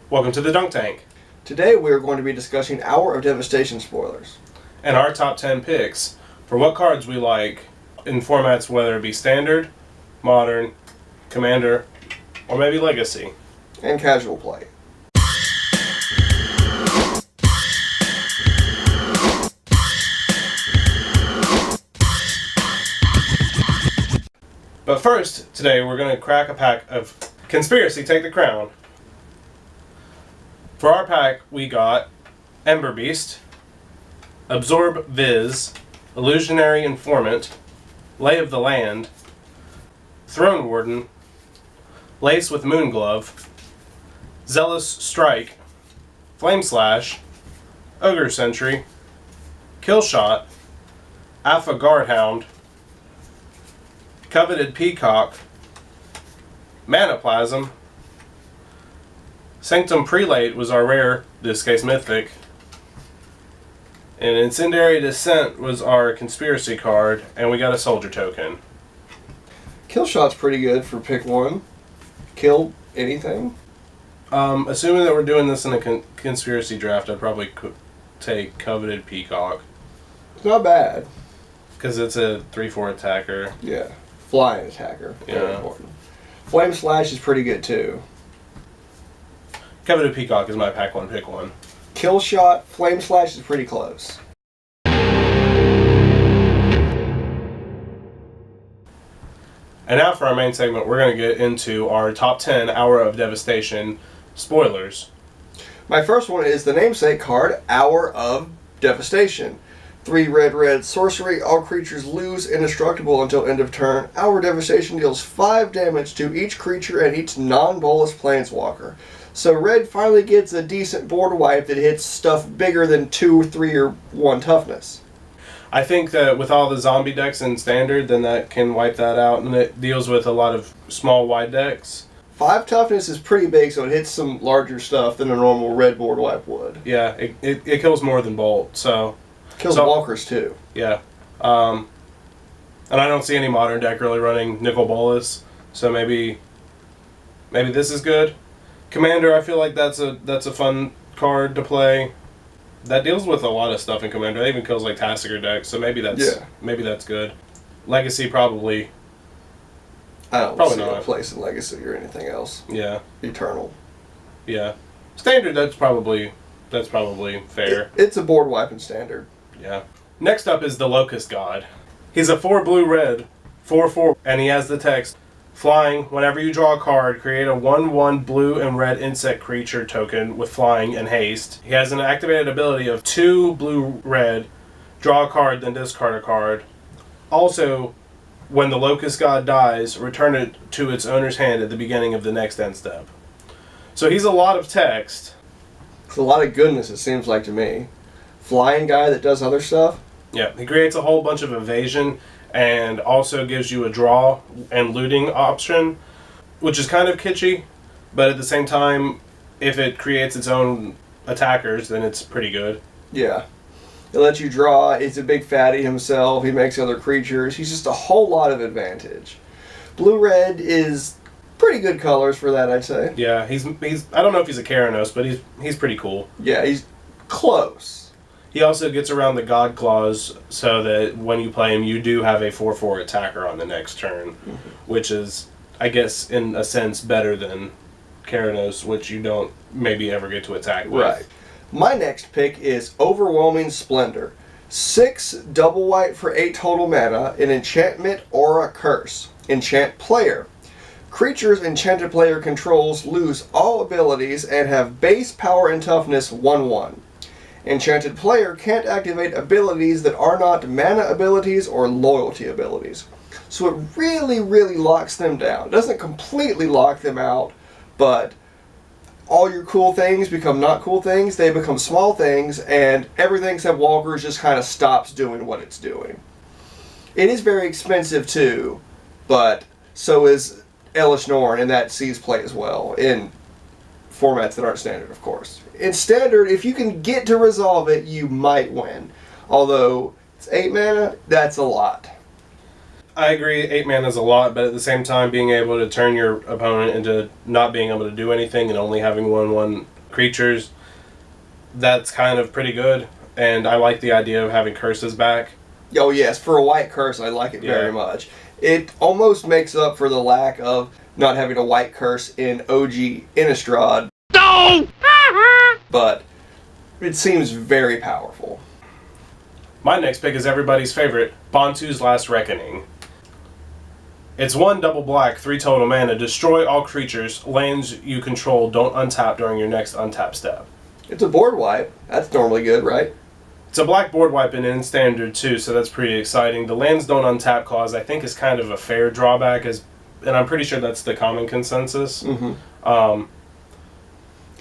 Welcome to the Dunk Tank. Today we are going to be discussing Hour of Devastation spoilers. And our top 10 picks for what cards we like in formats, whether it be Standard, Modern, Commander, or maybe Legacy. And casual play. But first, today we're going to crack a pack of Conspiracy Take the Crown. For our pack, we got Ember Beast, Absorb Viz, Illusionary Informant, Lay of the Land, Throne Warden, Lace with Moonglove, Zealous Strike, Flame Slash, Ogre Sentry, Killshot, Alpha Guardhound, Coveted Peacock, Manaplasm, Sanctum Prelate was our rare, this case mythic, and Incendiary Descent was our conspiracy card, and we got a soldier token. Killshot's pretty good for pick one. Kill anything? Assuming that we're doing this in a conspiracy draft, I'd probably take Coveted Peacock. It's not bad. Because it's a 3/4 attacker. Yeah. Flying attacker. Very Yeah. important. Flame Slash is pretty good too. Coveted Peacock is my pack one, pick one. Killshot, Flame Slash is pretty close. And now for our main segment, we're going to get into our top 10 Hour of Devastation spoilers. My first one is the namesake card, Hour of Devastation. 3 red sorcery, all creatures lose indestructible until end of turn. Hour of Devastation deals 5 damage to each creature and each non-bolus planeswalker. So red finally gets a decent board wipe that hits stuff bigger than 2, 3, or 1 toughness. I think that with all the zombie decks in Standard, then that can wipe that out, and it deals with a lot of small wide decks. 5 toughness is pretty big, so it hits some larger stuff than a normal red board wipe would. Yeah, it kills more than Bolt, so... Kills walkers too. Yeah. And I don't see any modern deck really running Nicol Bolas, so maybe this is good. Commander, I feel like that's a fun card to play. That deals with a lot of stuff in Commander. That even kills like Tasigur decks, so maybe that's good. Legacy probably. I don't probably see not a place in Legacy or anything else. Yeah. Eternal. Yeah. Standard, that's probably fair. It's a board wipe in Standard. Yeah. Next up is the Locust God. He's a 4 blue-red, 4/4, and he has the text, flying, whenever you draw a card, create a 1/1 blue and red insect creature token with flying and haste. He has an activated ability of 2 blue-red, draw a card, then discard a card. Also, when the Locust God dies, return it to its owner's hand at the beginning of the next end step. So he's a lot of text. It's a lot of goodness, it seems like to me. Flying guy that does other stuff. Yeah, he creates a whole bunch of evasion and also gives you a draw and looting option, which is kind of kitschy, but at the same time, if it creates its own attackers, then it's pretty good. Yeah. It lets you draw. He's a big fatty himself. He makes other creatures. He's just a whole lot of advantage. Blue-red is pretty good colors for that, I'd say. Yeah, he's I don't know if he's a Keranos, but he's pretty cool. Yeah, he's close. He also gets around the God Clause so that when you play him, you do have a 4/4 attacker on the next turn, which is, I guess, in a sense, better than Keranos, which you don't maybe ever get to attack with. Right. My next pick is Overwhelming Splendor. 6 double white for 8 total mana, an enchantment or a curse. Enchant player. Creatures enchanted player controls lose all abilities and have base power and toughness 1/1. Enchanted player can't activate abilities that are not mana abilities or loyalty abilities. So it really, really locks them down. It doesn't completely lock them out, but all your cool things become not cool things. They become small things, and everything except walkers just kind of stops doing what it's doing. It is very expensive too, but so is Elish Norn, and that sees play as well in formats that aren't Standard, of course. In Standard, if you can get to resolve it, you might win. Although, it's 8 mana, that's a lot. I agree, 8 mana is a lot, but at the same time, being able to turn your opponent into not being able to do anything and only having 1/1 creatures, that's kind of pretty good. And I like the idea of having curses back. Oh yes, for a white curse, I like it very much. It almost makes up for the lack of not having a white curse in OG Innistrad. No! But it seems very powerful. My next pick is everybody's favorite, Bantu's Last Reckoning. It's 1 double black, 3 total mana. Destroy all creatures. Lands you control don't untap during your next untap step. It's a board wipe. That's normally good, right? It's a black board wipe and in standard too, so that's pretty exciting. The lands don't untap clause I think is kind of a fair drawback, and I'm pretty sure that's the common consensus.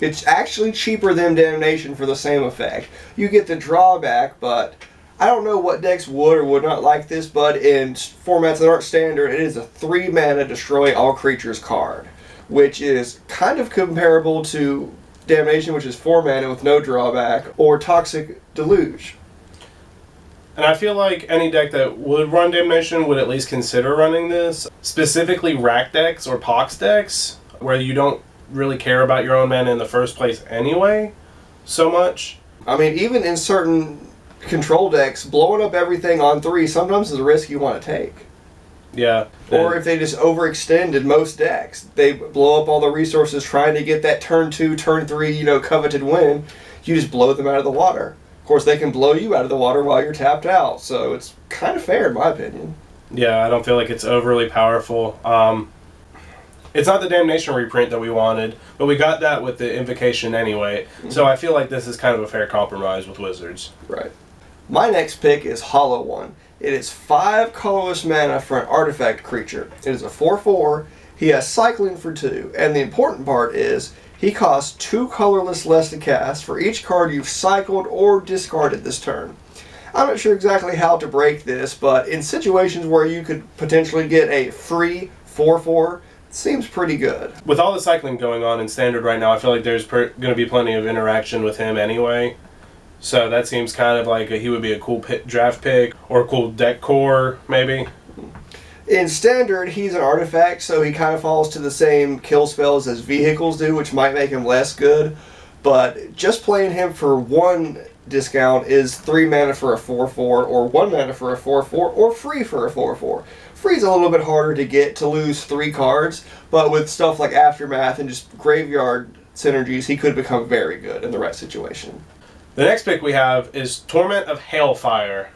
It's actually cheaper than Damnation for the same effect. You get the drawback, but I don't know what decks would or would not like this, but in formats that aren't standard, it is a 3 mana destroy all creatures card, which is kind of comparable to Damnation, which is 4 mana with no drawback, or Toxic Deluge. And I feel like any deck that would run Damnation would at least consider running this. Specifically rack decks or Pox decks, where you don't really care about your own mana in the first place anyway, so much. I mean, even in certain control decks, blowing up everything on 3 sometimes is a risk you want to take. Yeah. Or if they just overextend in most decks, they blow up all the resources trying to get that turn 2, turn 3, coveted win. You just blow them out of the water. Of course, they can blow you out of the water while you're tapped out, so it's kind of fair in my opinion. Yeah, I don't feel like it's overly powerful. It's not the Damnation reprint that we wanted, but we got that with the Invocation anyway, so I feel like this is kind of a fair compromise with Wizards. Right. My next pick is Hollow One. It is 5 colorless mana for an artifact creature. It is a 4/4. He has cycling for 2, and the important part is he costs 2 colorless less to cast for each card you've cycled or discarded this turn. I'm not sure exactly how to break this, but in situations where you could potentially get a free 4/4, it seems pretty good. With all the cycling going on in Standard right now, I feel like there's going to be plenty of interaction with him anyway. So that seems kind of like he would be a cool draft pick, or a cool deck core, maybe. In Standard, he's an artifact, so he kind of falls to the same kill spells as vehicles do, which might make him less good. But just playing him for 1 discount is 3 mana for a 4/4, or 1 mana for a 4/4, or free for a 4/4. Free's a little bit harder to get to lose 3 cards, but with stuff like Aftermath and just graveyard synergies, he could become very good in the right situation. The next pick we have is Torment of Hellfire.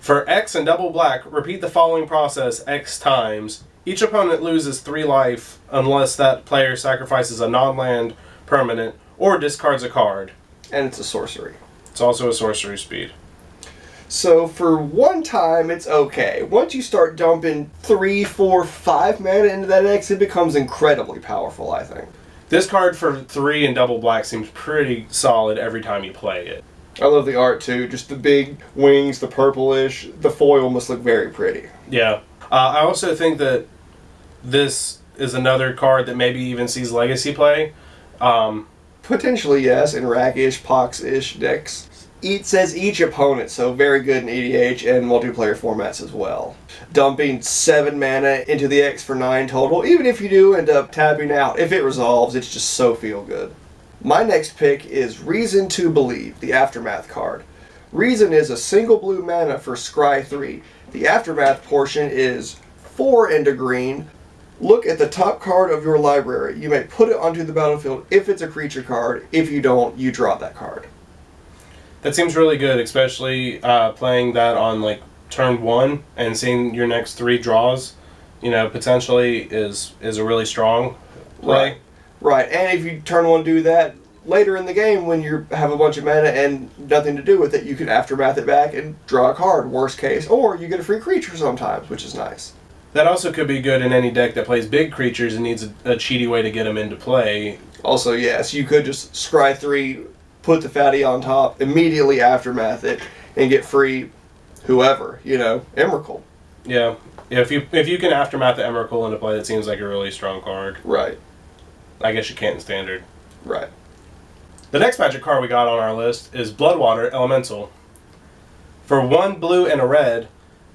For X and double black, repeat the following process X times. Each opponent loses 3 life unless that player sacrifices a non-land permanent or discards a card. And it's a sorcery. It's also a sorcery speed. So for 1 time, it's okay. Once you start dumping 3, 4, 5 mana into that X, it becomes incredibly powerful, I think. This card for 3 and double black seems pretty solid every time you play it. I love the art too. Just the big wings, the purplish, the foil must look very pretty. Yeah. I also think that this is another card that maybe even sees legacy play. Potentially, yes, in rack-ish, pox-ish decks. It says each opponent, so very good in EDH and multiplayer formats as well. Dumping 7 mana into the X for 9 total, even if you do end up tapping out. If it resolves, it's just so feel good. My next pick is Reason to Believe, the Aftermath card. Reason is a single blue mana for Scry 3. The Aftermath portion is 4 into green. Look at the top card of your library. You may put it onto the battlefield if it's a creature card. If you don't, you draw that card. That seems really good, especially playing that on turn 1 and seeing your next 3 draws. Potentially is a really strong play. Right, and if you turn 1 do that, later in the game when you have a bunch of mana and nothing to do with it, you can Aftermath it back and draw a card, worst case. Or you get a free creature sometimes, which is nice. That also could be good in any deck that plays big creatures and needs a cheaty way to get them into play. Also, yes, you could just Scry 3, put the fatty on top, immediately Aftermath it, and get free whoever, Emrakul. Yeah, if you can Aftermath the Emrakul into play, that seems like a really strong card. Right. I guess you can't in Standard. Right. The next Magic card we got on our list is Bloodwater Elemental. For 1 blue and a red,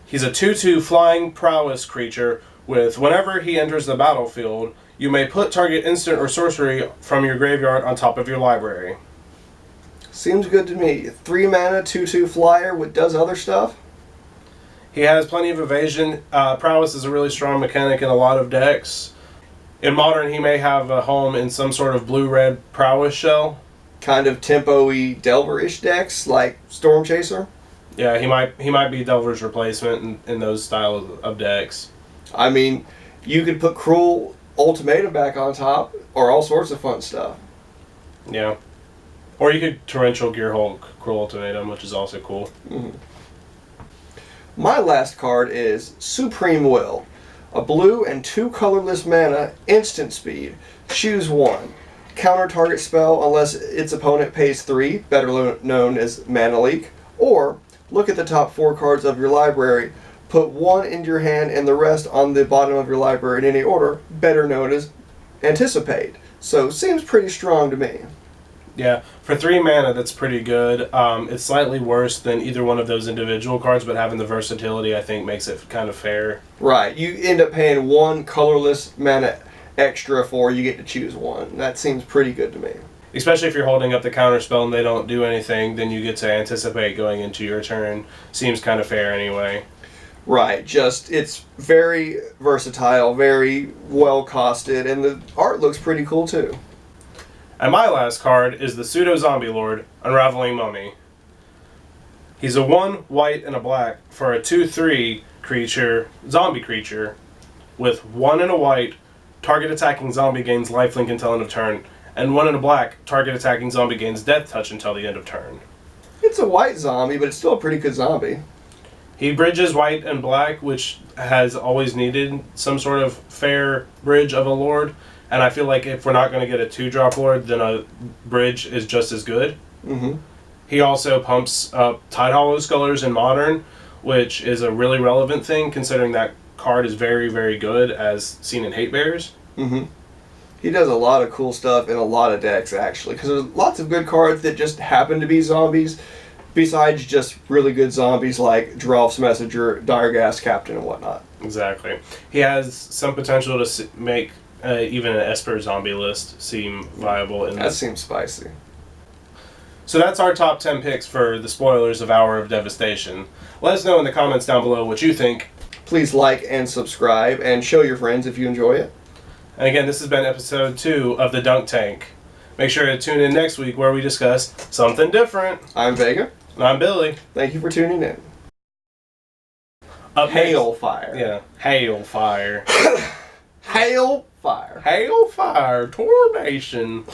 he's a 2/2 flying prowess creature with whenever he enters the battlefield, You may put target instant or sorcery from your graveyard on top of your library. Seems good to me. 3 mana, 2/2 flyer, what does other stuff? He has plenty of evasion. Prowess is a really strong mechanic in a lot of decks. In Modern, he may have a home in some sort of blue-red Prowess shell. Kind of tempo-y Delver-ish decks, like Storm Chaser. Yeah, he might be Delver's replacement in those styles of decks. I mean, you could put Cruel Ultimatum back on top, or all sorts of fun stuff. Yeah. Or you could Torrential Gearhulk Cruel Ultimatum, which is also cool. Mm-hmm. My last card is Supreme Will. A blue and 2 colorless mana, instant speed. Choose 1. Counter target spell unless its opponent pays 3, better known as Mana Leak. Or, look at the top 4 cards of your library. Put 1 into your hand and the rest on the bottom of your library in any order, better known as Anticipate. So, seems pretty strong to me. Yeah, for 3 mana, that's pretty good. It's slightly worse than either one of those individual cards, but having the versatility, I think, makes it kind of fair. Right. You end up paying 1 colorless mana extra for you get to choose 1. That seems pretty good to me. Especially if you're holding up the counter spell and they don't do anything, then you get to anticipate going into your turn. Seems kind of fair anyway. Right. Just, it's very versatile, very well costed, and the art looks pretty cool too. And my last card is the Pseudo Zombie Lord, Unraveling Mummy. He's a 1 white and a black for a 2/3 creature, zombie creature, with 1 and a white, target attacking zombie gains lifelink until end of turn, and 1 and a black, target attacking zombie gains death touch until the end of turn. It's a white zombie, but it's still a pretty good zombie. He bridges white and black, which has always needed some sort of fair bridge of a lord. And I feel like if we're not going to get a 2-drop lord, then a bridge is just as good. Mm-hmm. He also pumps up Tidehollow Scullers in Modern, which is a really relevant thing considering that card is very, very good as seen in Hate Bears. Mm-hmm. He does a lot of cool stuff in a lot of decks, actually, because there's lots of good cards that just happen to be zombies, besides just really good zombies like Drolf's Messenger, Diregas Captain, and whatnot. Exactly. He has some potential to make even an Esper zombie list seem viable. That seems spicy. So that's our top 10 picks for the spoilers of Hour of Devastation. Let us know in the comments down below what you think. Please like and subscribe, and show your friends if you enjoy it. And again, this has been episode 2 of the Dunk Tank. Make sure to tune in next week where we discuss something different. I'm Vega. And I'm Billy. Thank you for tuning in. Hailfire. Yeah, Hailfire. Hailfire. Hailfire. Tormation.